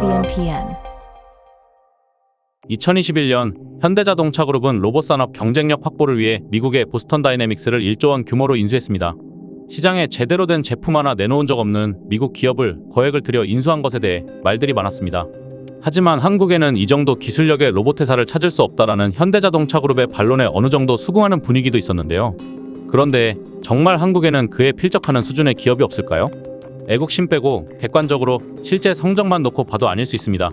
CNPN 2021년 현대자동차그룹은 로봇산업 경쟁력 확보를 위해 미국의 보스턴 다이내믹스를 1조 원 규모로 인수했습니다. 시장에 제대로 된 제품 하나 내놓은 적 없는 미국 기업을 거액을 들여 인수한 것에 대해 말들이 많았습니다. 하지만 한국에는 이 정도 기술력의 로봇 회사를 찾을 수 없다라는 현대자동차그룹의 반론에 어느 정도 수긍하는 분위기도 있었는데요. 그런데 정말 한국에는 그에 필적하는 수준의 기업이 없을까요? 애국심 빼고 객관적으로 실제 성적만 놓고 봐도 아닐 수 있습니다.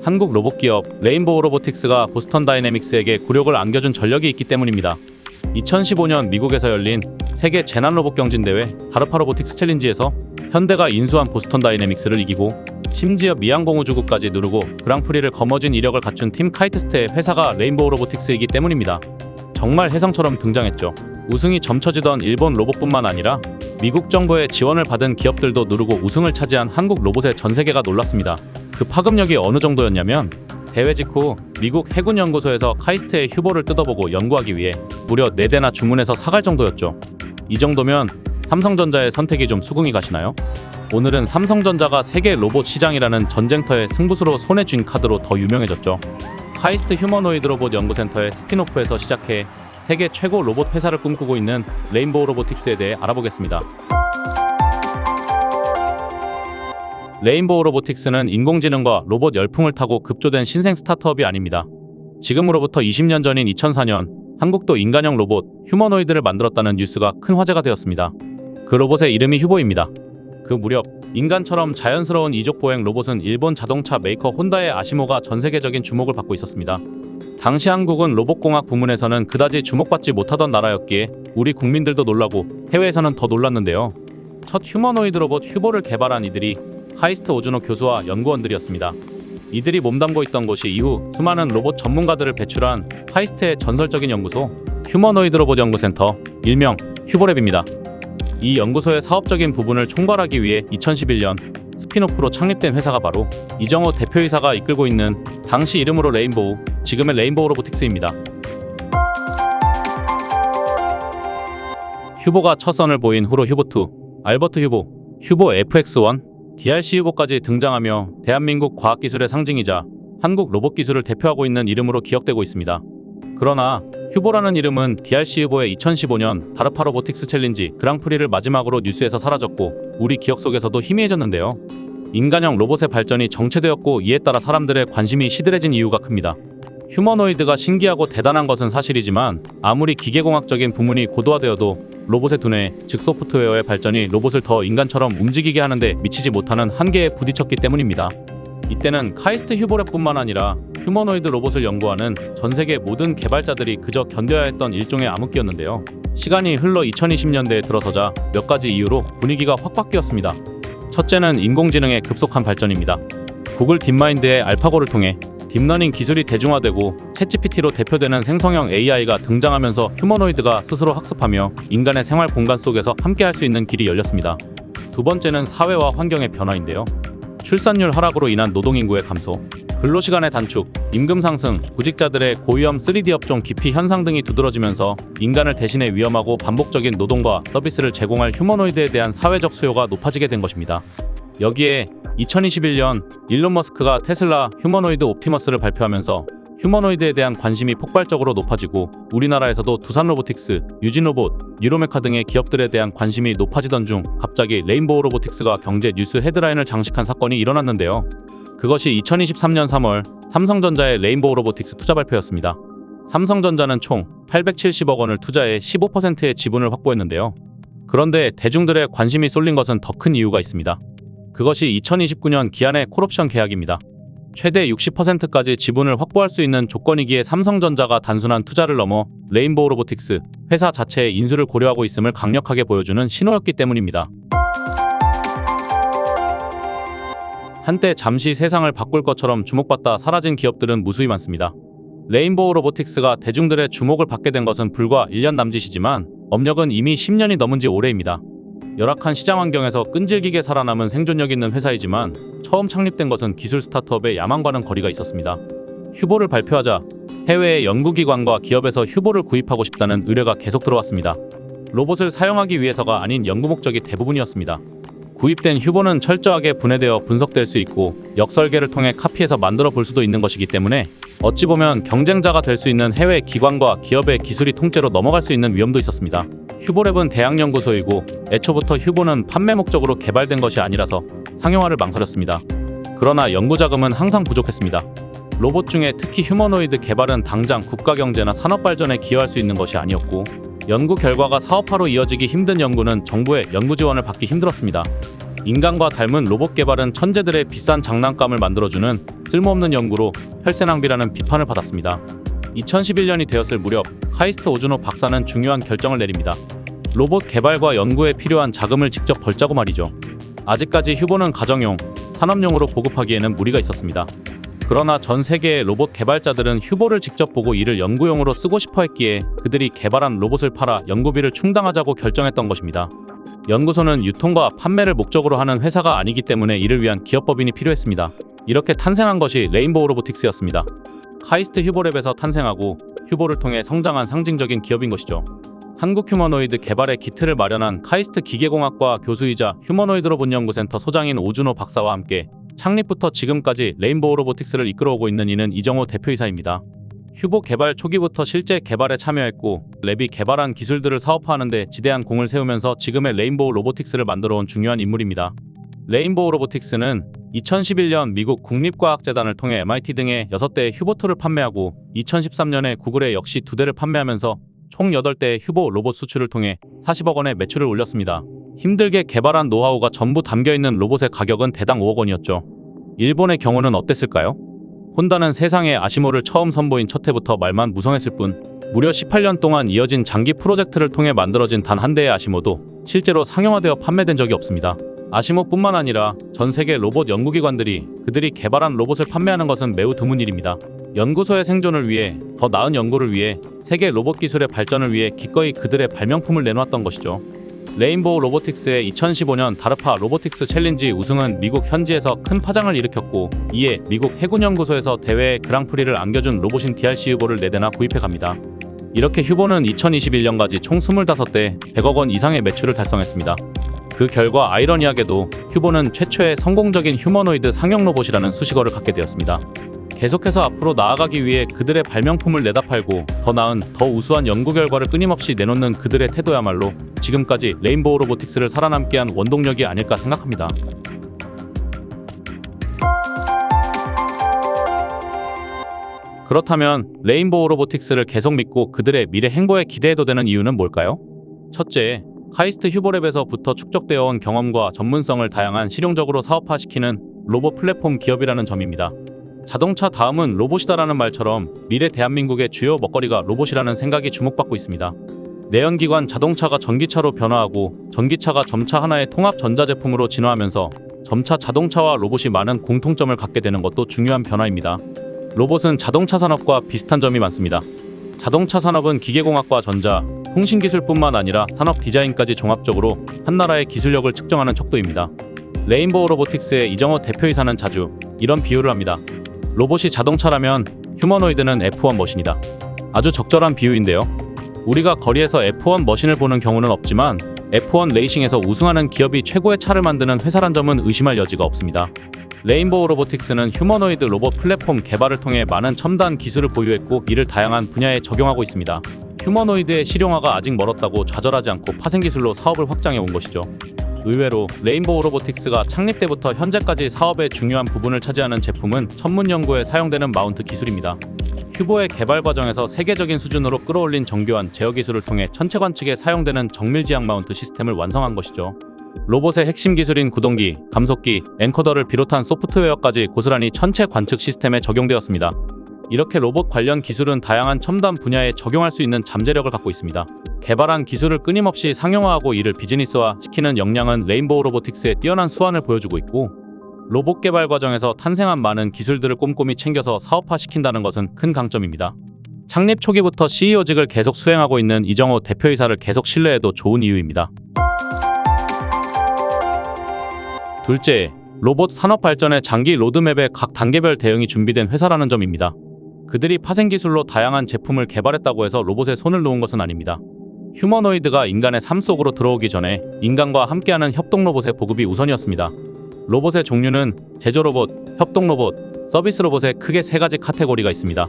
한국 로봇 기업 레인보우 로보틱스가 보스턴 다이내믹스에게 굴욕을 안겨준 전력이 있기 때문입니다. 2015년 미국에서 열린 세계 재난 로봇 경진 대회 다르파 로보틱스 챌린지에서 현대가 인수한 보스턴 다이내믹스를 이기고 심지어 미항공우주국까지 누르고 그랑프리를 거머쥔 이력을 갖춘 팀 카이트스트의 회사가 레인보우 로보틱스이기 때문입니다. 정말 혜성처럼 등장했죠. 우승이 점쳐지던 일본 로봇뿐만 아니라 미국 정부의 지원을 받은 기업들도 누르고 우승을 차지한 한국 로봇의 전 세계가 놀랐습니다. 그 파급력이 어느 정도였냐면 대회 직후 미국 해군연구소에서 카이스트의 휴보를 뜯어보고 연구하기 위해 무려 4대나 주문해서 사갈 정도였죠. 이 정도면 삼성전자의 선택이 좀 수긍이 가시나요? 오늘은 삼성전자가 세계 로봇 시장이라는 전쟁터의 승부수로 손에 쥔 카드로 더 유명해졌죠. 카이스트 휴머노이드 로봇 연구센터의 스핀오프에서 시작해 세계 최고 로봇 회사를 꿈꾸고 있는 레인보우 로보틱스에 대해 알아보겠습니다. 레인보우 로보틱스는 인공지능과 로봇 열풍을 타고 급조된 신생 스타트업이 아닙니다. 지금으로부터 20년 전인 2004년 한국도 인간형 로봇 휴머노이드를 만들었다는 뉴스가 큰 화제가 되었습니다. 그 로봇의 이름이 휴보입니다. 그 무렵 인간처럼 자연스러운 이족보행 로봇은 일본 자동차 메이커 혼다의 아시모가 전 세계적인 주목을 받고 있었습니다. 당시 한국은 로봇공학 부문에서는 그다지 주목받지 못하던 나라였기에 우리 국민들도 놀라고 해외에서는 더 놀랐는데요. 첫 휴머노이드 로봇 휴보를 개발한 이들이 카이스트 오즈노 교수와 연구원들이었습니다. 이들이 몸담고 있던 곳이 이후 수많은 로봇 전문가들을 배출한 카이스트의 전설적인 연구소 휴머노이드 로봇 연구센터, 일명 휴보랩입니다. 이 연구소의 사업적인 부분을 총괄하기 위해 2011년 스핀오프로 창립된 회사가 바로 이정호 대표이사가 이끌고 있는 당시 이름으로 레인보우, 지금의 레인보우 로보틱스입니다. 휴보가 첫 선을 보인 후로 휴보2, 알버트 휴보, 휴보 FX1, DRC 휴보까지 등장하며 대한민국 과학기술의 상징이자 한국 로봇 기술을 대표하고 있는 이름으로 기억되고 있습니다. 그러나 휴보라는 이름은 DRC 휴보의 2015년 다르파 로보틱스 챌린지 그랑프리를 마지막으로 뉴스에서 사라졌고 우리 기억 속에서도 희미해졌는데요. 인간형 로봇의 발전이 정체되었고 이에 따라 사람들의 관심이 시들해진 이유가 큽니다. 휴머노이드가 신기하고 대단한 것은 사실이지만 아무리 기계공학적인 부문이 고도화되어도 로봇의 두뇌, 즉 소프트웨어의 발전이 로봇을 더 인간처럼 움직이게 하는데 미치지 못하는 한계에 부딪혔기 때문입니다. 이때는 카이스트 휴보랩뿐만 아니라 휴머노이드 로봇을 연구하는 전 세계 모든 개발자들이 그저 견뎌야 했던 일종의 암흑기였는데요. 시간이 흘러 2020년대에 들어서자 몇 가지 이유로 분위기가 확 바뀌었습니다. 첫째는 인공지능의 급속한 발전입니다. 구글 딥마인드의 알파고를 통해 딥러닝 기술이 대중화되고 챗GPT로 대표되는 생성형 AI가 등장하면서 휴머노이드가 스스로 학습하며 인간의 생활 공간 속에서 함께할 수 있는 길이 열렸습니다. 두 번째는 사회와 환경의 변화인데요. 출산율 하락으로 인한 노동인구의 감소, 근로시간의 단축, 임금 상승, 구직자들의 고위험 3D 업종 기피 현상 등이 두드러지면서 인간을 대신해 위험하고 반복적인 노동과 서비스를 제공할 휴머노이드에 대한 사회적 수요가 높아지게 된 것입니다. 여기에 2021년 일론 머스크가 테슬라 휴머노이드 옵티머스를 발표하면서 휴머노이드에 대한 관심이 폭발적으로 높아지고 우리나라에서도 두산 로보틱스, 유진 로봇, 뉴로메카 등의 기업들에 대한 관심이 높아지던 중 갑자기 레인보우 로보틱스가 경제 뉴스 헤드라인을 장식한 사건이 일어났는데요. 그것이 2023년 3월 삼성전자의 레인보우 로보틱스 투자 발표였습니다. 삼성전자는 총 870억 원을 투자해 15%의 지분을 확보했는데요. 그런데 대중들의 관심이 쏠린 것은 더 큰 이유가 있습니다. 그것이 2029년 기한의 콜옵션 계약입니다. 최대 60%까지 지분을 확보할 수 있는 조건이기에 삼성전자가 단순한 투자를 넘어 레인보우 로보틱스 회사 자체의 인수를 고려하고 있음을 강력하게 보여주는 신호였기 때문입니다. 한때 잠시 세상을 바꿀 것처럼 주목받다 사라진 기업들은 무수히 많습니다. 레인보우 로보틱스가 대중들의 주목을 받게 된 것은 불과 1년 남짓이지만 업력은 이미 10년이 넘은 지 오래입니다. 열악한 시장 환경에서 끈질기게 살아남은 생존력 있는 회사이지만 처음 창립된 것은 기술 스타트업의 야망과는 거리가 있었습니다. 휴보를 발표하자 해외의 연구기관과 기업에서 휴보를 구입하고 싶다는 의뢰가 계속 들어왔습니다. 로봇을 사용하기 위해서가 아닌 연구 목적이 대부분이었습니다. 구입된 휴보는 철저하게 분해되어 분석될 수 있고 역설계를 통해 카피해서 만들어 볼 수도 있는 것이기 때문에 어찌 보면 경쟁자가 될 수 있는 해외 기관과 기업의 기술이 통째로 넘어갈 수 있는 위험도 있었습니다. 휴보랩은 대학연구소이고 애초부터 휴보는 판매 목적으로 개발된 것이 아니라서 상용화를 망설였습니다. 그러나 연구 자금은 항상 부족했습니다. 로봇 중에 특히 휴머노이드 개발은 당장 국가 경제나 산업 발전에 기여할 수 있는 것이 아니었고 연구 결과가 사업화로 이어지기 힘든 연구는 정부의 연구 지원을 받기 힘들었습니다. 인간과 닮은 로봇 개발은 천재들의 비싼 장난감을 만들어주는 쓸모없는 연구로 혈세 낭비라는 비판을 받았습니다. 2011년이 되었을 무렵 카이스트 오즈노 박사는 중요한 결정을 내립니다. 로봇 개발과 연구에 필요한 자금을 직접 벌자고 말이죠. 아직까지 휴보는 가정용, 산업용으로 보급하기에는 무리가 있었습니다. 그러나 전 세계의 로봇 개발자들은 휴보를 직접 보고 이를 연구용으로 쓰고 싶어 했기에 그들이 개발한 로봇을 팔아 연구비를 충당하자고 결정했던 것입니다. 연구소는 유통과 판매를 목적으로 하는 회사가 아니기 때문에 이를 위한 기업법인이 필요했습니다. 이렇게 탄생한 것이 레인보우 로보틱스였습니다. 카이스트 휴보랩에서 탄생하고 휴보를 통해 성장한 상징적인 기업인 것이죠. 한국 휴머노이드 개발의 기틀을 마련한 카이스트 기계공학과 교수이자 휴머노이드 로봇 연구센터 소장인 오준호 박사와 함께 창립부터 지금까지 레인보우 로보틱스를 이끌어오고 있는 이는 이정호 대표이사입니다. 휴보 개발 초기부터 실제 개발에 참여했고 랩이 개발한 기술들을 사업화하는 데 지대한 공을 세우면서 지금의 레인보우 로보틱스를 만들어온 중요한 인물입니다. 레인보우 로보틱스는 2011년 미국 국립과학재단을 통해 MIT 등에 6대의 휴보2를 판매하고 2013년에 구글에 역시 2대를 판매하면서 총 8대의 휴보 로봇 수출을 통해 40억 원의 매출을 올렸습니다. 힘들게 개발한 노하우가 전부 담겨있는 로봇의 가격은 대당 5억 원이었죠. 일본의 경우는 어땠을까요? 혼다는 세상에 아시모를 처음 선보인 첫 해부터 말만 무성했을 뿐 무려 18년 동안 이어진 장기 프로젝트를 통해 만들어진 단 한 대의 아시모도 실제로 상용화되어 판매된 적이 없습니다. 아시모뿐만 아니라 전 세계 로봇 연구기관들이 그들이 개발한 로봇을 판매하는 것은 매우 드문 일입니다. 연구소의 생존을 위해, 더 나은 연구를 위해, 세계 로봇 기술의 발전을 위해 기꺼이 그들의 발명품을 내놓았던 것이죠. 레인보우 로보틱스의 2015년 다르파 로보틱스 챌린지 우승은 미국 현지에서 큰 파장을 일으켰고 이에 미국 해군연구소에서 대회에 그랑프리를 안겨준 로봇인 DRC 휴보를 4대나 구입해갑니다. 이렇게 휴보는 2021년까지 총 25대 100억 원 이상의 매출을 달성했습니다. 그 결과 아이러니하게도 휴보는 최초의 성공적인 휴머노이드 상용 로봇이라는 수식어를 갖게 되었습니다. 계속해서 앞으로 나아가기 위해 그들의 발명품을 내다 팔고 더 나은, 더 우수한 연구 결과를 끊임없이 내놓는 그들의 태도야말로 지금까지 레인보우 로보틱스를 살아남게 한 원동력이 아닐까 생각합니다. 그렇다면 레인보우 로보틱스를 계속 믿고 그들의 미래 행보에 기대해도 되는 이유는 뭘까요? 첫째, 카이스트 휴보랩에서부터 축적되어 온 경험과 전문성을 다양한 실용적으로 사업화시키는 로봇 플랫폼 기업이라는 점입니다. 자동차 다음은 로봇이다라는 말처럼 미래 대한민국의 주요 먹거리가 로봇이라는 생각이 주목받고 있습니다. 내연기관 자동차가 전기차로 변화하고 전기차가 점차 하나의 통합 전자제품으로 진화하면서 점차 자동차와 로봇이 많은 공통점을 갖게 되는 것도 중요한 변화입니다. 로봇은 자동차 산업과 비슷한 점이 많습니다. 자동차 산업은 기계공학과 전자, 통신기술뿐만 아니라 산업 디자인까지 종합적으로 한 나라의 기술력을 측정하는 척도입니다. 레인보우 로보틱스의 이정호 대표이사는 자주 이런 비유를 합니다. 로봇이 자동차라면 휴머노이드는 F1 머신이다. 아주 적절한 비유인데요. 우리가 거리에서 F1 머신을 보는 경우는 없지만 F1 레이싱에서 우승하는 기업이 최고의 차를 만드는 회사란 점은 의심할 여지가 없습니다. 레인보우 로보틱스는 휴머노이드 로봇 플랫폼 개발을 통해 많은 첨단 기술을 보유했고 이를 다양한 분야에 적용하고 있습니다. 휴머노이드의 실용화가 아직 멀었다고 좌절하지 않고 파생기술로 사업을 확장해 온 것이죠. 의외로 레인보우 로보틱스가 창립 때부터 현재까지 사업의 중요한 부분을 차지하는 제품은 천문 연구에 사용되는 마운트 기술입니다. 휴보의 개발 과정에서 세계적인 수준으로 끌어올린 정교한 제어 기술을 통해 천체 관측에 사용되는 정밀지향 마운트 시스템을 완성한 것이죠. 로봇의 핵심 기술인 구동기, 감속기, 엔코더를 비롯한 소프트웨어까지 고스란히 천체 관측 시스템에 적용되었습니다. 이렇게 로봇 관련 기술은 다양한 첨단 분야에 적용할 수 있는 잠재력을 갖고 있습니다. 개발한 기술을 끊임없이 상용화하고 이를 비즈니스화 시키는 역량은 레인보우 로보틱스의 뛰어난 수완을 보여주고 있고 로봇 개발 과정에서 탄생한 많은 기술들을 꼼꼼히 챙겨서 사업화시킨다는 것은 큰 강점입니다. 창립 초기부터 CEO직을 계속 수행하고 있는 이정호 대표이사를 계속 신뢰해도 좋은 이유입니다. 둘째, 로봇 산업 발전의 장기 로드맵에 각 단계별 대응이 준비된 회사라는 점입니다. 그들이 파생기술로 다양한 제품을 개발했다고 해서 로봇에 손을 놓은 것은 아닙니다. 휴머노이드가 인간의 삶 속으로 들어오기 전에 인간과 함께하는 협동 로봇의 보급이 우선이었습니다. 로봇의 종류는 제조 로봇, 협동 로봇, 서비스 로봇에 크게 세 가지 카테고리가 있습니다.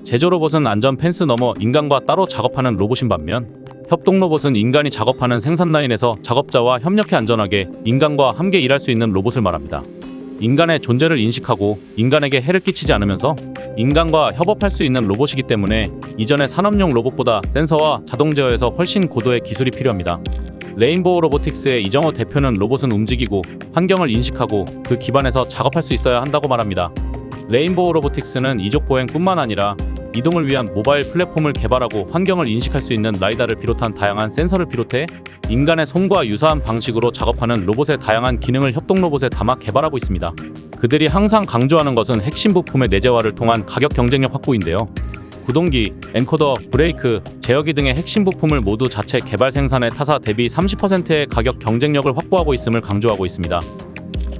제조 로봇은 안전 펜스 너머 인간과 따로 작업하는 로봇인 반면 협동 로봇은 인간이 작업하는 생산 라인에서 작업자와 협력해 안전하게 인간과 함께 일할 수 있는 로봇을 말합니다. 인간의 존재를 인식하고 인간에게 해를 끼치지 않으면서 인간과 협업할 수 있는 로봇이기 때문에 이전의 산업용 로봇보다 센서와 자동 제어에서 훨씬 고도의 기술이 필요합니다. 레인보우 로보틱스의 이정호 대표는 로봇은 움직이고 환경을 인식하고 그 기반에서 작업할 수 있어야 한다고 말합니다. 레인보우 로보틱스는 이족 보행뿐만 아니라 이동을 위한 모바일 플랫폼을 개발하고 환경을 인식할 수 있는 라이다를 비롯한 다양한 센서를 비롯해 인간의 손과 유사한 방식으로 작업하는 로봇의 다양한 기능을 협동 로봇에 담아 개발하고 있습니다. 그들이 항상 강조하는 것은 핵심 부품의 내재화를 통한 가격 경쟁력 확보인데요. 구동기, 엔코더, 브레이크, 제어기 등의 핵심 부품을 모두 자체 개발 생산해 타사 대비 30%의 가격 경쟁력을 확보하고 있음을 강조하고 있습니다.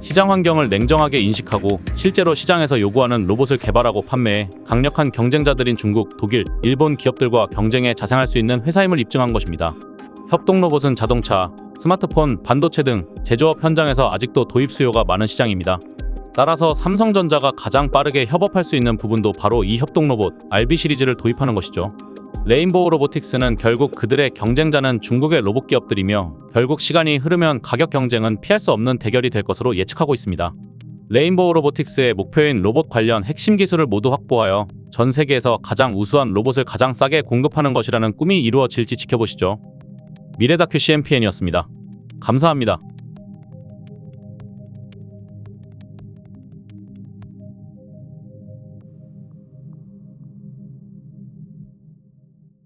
시장 환경을 냉정하게 인식하고 실제로 시장에서 요구하는 로봇을 개발하고 판매해 강력한 경쟁자들인 중국, 독일, 일본 기업들과 경쟁에 자생할 수 있는 회사임을 입증한 것입니다. 협동 로봇은 자동차, 스마트폰, 반도체 등 제조업 현장에서 아직도 도입 수요가 많은 시장입니다. 따라서 삼성전자가 가장 빠르게 협업할 수 있는 부분도 바로 이 협동 로봇 RB 시리즈를 도입하는 것이죠. 레인보우 로보틱스는 결국 그들의 경쟁자는 중국의 로봇 기업들이며 결국 시간이 흐르면 가격 경쟁은 피할 수 없는 대결이 될 것으로 예측하고 있습니다. 레인보우 로보틱스의 목표인 로봇 관련 핵심 기술을 모두 확보하여 전 세계에서 가장 우수한 로봇을 가장 싸게 공급하는 것이라는 꿈이 이루어질지 지켜보시죠. 미래다큐 CMPN이었습니다. 감사합니다.